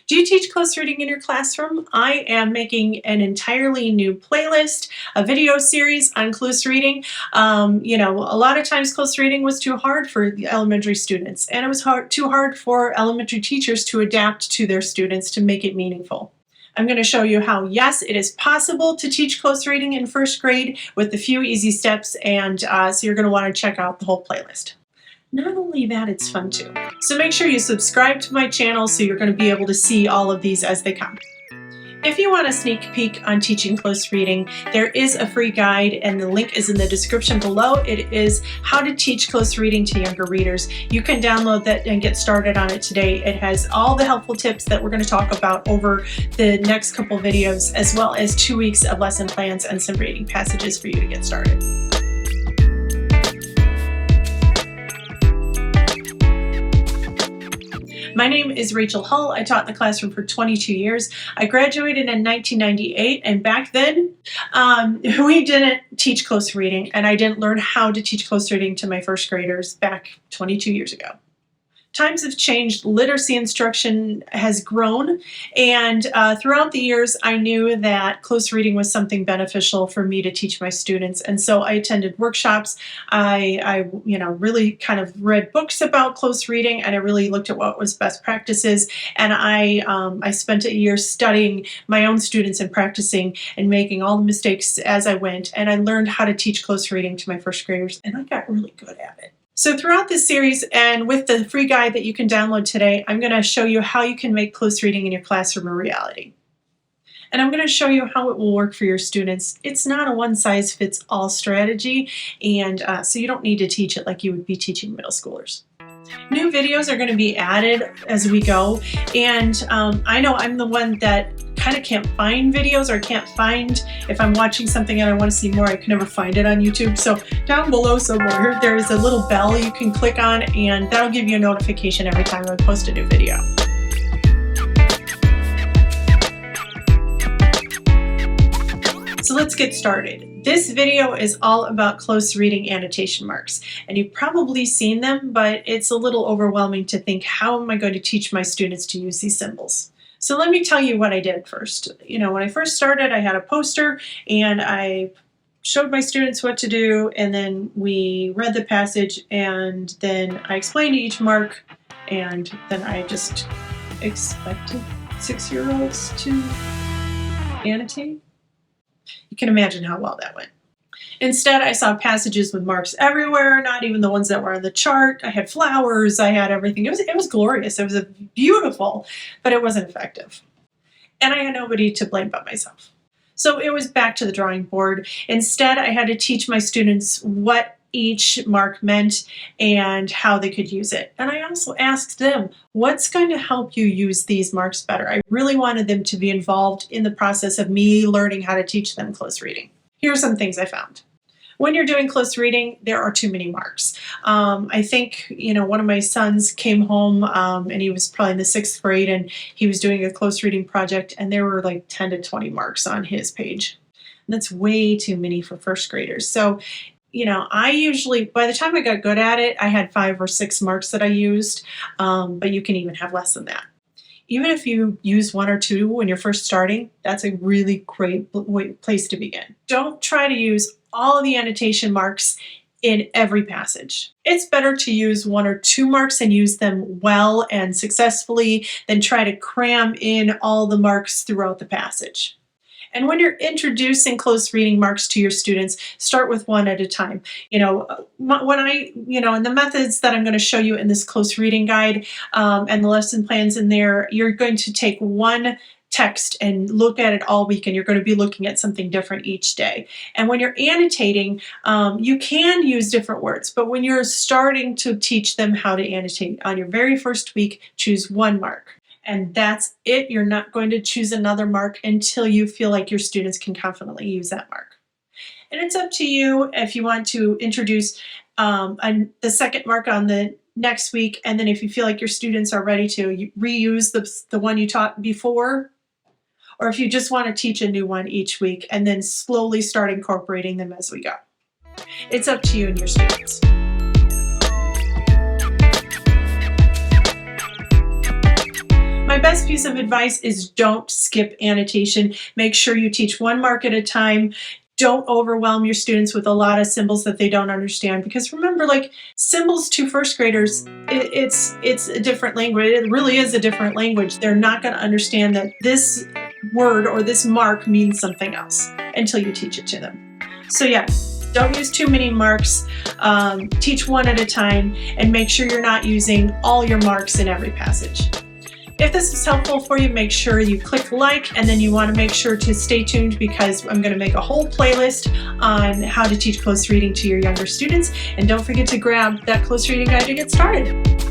Do you teach close reading in your classroom? I am making an entirely new playlist, a video series on close reading. A lot of times close reading was too hard for the elementary students, and it was too hard for elementary teachers to adapt to their students to make it meaningful. I'm going to show you how, yes, it is possible to teach close reading in first grade with a few easy steps, and so you're going to want to check out the whole playlist. Not only that, it's fun too. So make sure you subscribe to my channel so you're going to be able to see all of these as they come. If you want a sneak peek on teaching close reading, there is a free guide and the link is in the description below. It is how to teach close reading to younger readers. You can download that and get started on it today. It has all the helpful tips that we're going to talk about over the next couple videos, as well as 2 weeks of lesson plans and some reading passages for you to get started. My name is Rachel Hull. I taught in the classroom for 22 years. I graduated in 1998, and back then we didn't teach close reading, and I didn't learn how to teach close reading to my first graders back 22 years ago. Times have changed, literacy instruction has grown, and throughout the years I knew that close reading was something beneficial for me to teach my students, and so I attended workshops. I really kind of read books about close reading, and I really looked at what was best practices, and I spent a year studying my own students and practicing and making all the mistakes as I went, and I learned how to teach close reading to my first graders, and I got really good at it. So throughout this series and with the free guide that you can download today, I'm going to show you how you can make close reading in your classroom a reality. And I'm going to show you how it will work for your students. It's not a one-size-fits-all strategy, and so you don't need to teach it like you would be teaching middle schoolers. New videos are going to be added as we go, and I know I'm the one that kind of can't find videos, or can't find, if I'm watching something and I want to see more, I can never find it on YouTube. So down below somewhere there is a little bell you can click on, and that'll give you a notification every time I post a new video. So let's get started. This video is all about close reading annotation marks, and you've probably seen them, but it's a little overwhelming to think, how am I going to teach my students to use these symbols? So let me tell you what I did first. When I first started, I had a poster and I showed my students what to do, and then we read the passage, and then I explained each mark, and then I just expected 6-year-olds to annotate. You can imagine how well that went. Instead, I saw passages with marks everywhere, not even the ones that were on the chart. I had flowers, I had everything. It was glorious, it was beautiful, but it wasn't effective. And I had nobody to blame but myself. So it was back to the drawing board. Instead, I had to teach my students what each mark meant and how they could use it. And I also asked them, what's going to help you use these marks better? I really wanted them to be involved in the process of me learning how to teach them close reading. Here are some things I found. When you're doing close reading, there are too many marks. I think, one of my sons came home and he was probably in the 6th grade, and he was doing a close reading project, and there were like 10 to 20 marks on his page. And that's way too many for first graders. So I usually, by the time I got good at it, I had 5 or 6 marks that I used, but you can even have less than that. Even if you use 1 or 2 when you're first starting, that's a really great place to begin. Don't try to use all of the annotation marks in every passage. It's better to use 1 or 2 marks and use them well and successfully than try to cram in all the marks throughout the passage. And when you're introducing close reading marks to your students, start with 1 at a time. In the methods that I'm going to show you in this close reading guide and the lesson plans in there, you're going to take 1 text and look at it all week, and you're going to be looking at something different each day. And when you're annotating, you can use different words, but when you're starting to teach them how to annotate on your very first week, choose 1 mark. And that's it. You're not going to choose another mark until you feel like your students can confidently use that mark. And it's up to you if you want to introduce the second mark on the next week, and then if you feel like your students are ready to reuse the one you taught before, or if you just want to teach a new one each week and then slowly start incorporating them as we go. It's up to you and your students. My best piece of advice is don't skip annotation. Make sure you teach one mark at a time. Don't overwhelm your students with a lot of symbols that they don't understand, because remember, like, symbols to first graders, it's a different language. It really is a different language. They're not going to understand that this word or this mark means something else until you teach it to them. So yeah, don't use too many marks. Teach one at a time, and make sure you're not using all your marks in every passage. If this is helpful for you, make sure you click like, and then you want to make sure to stay tuned, because I'm going to make a whole playlist on how to teach close reading to your younger students. And don't forget to grab that close reading guide to get started.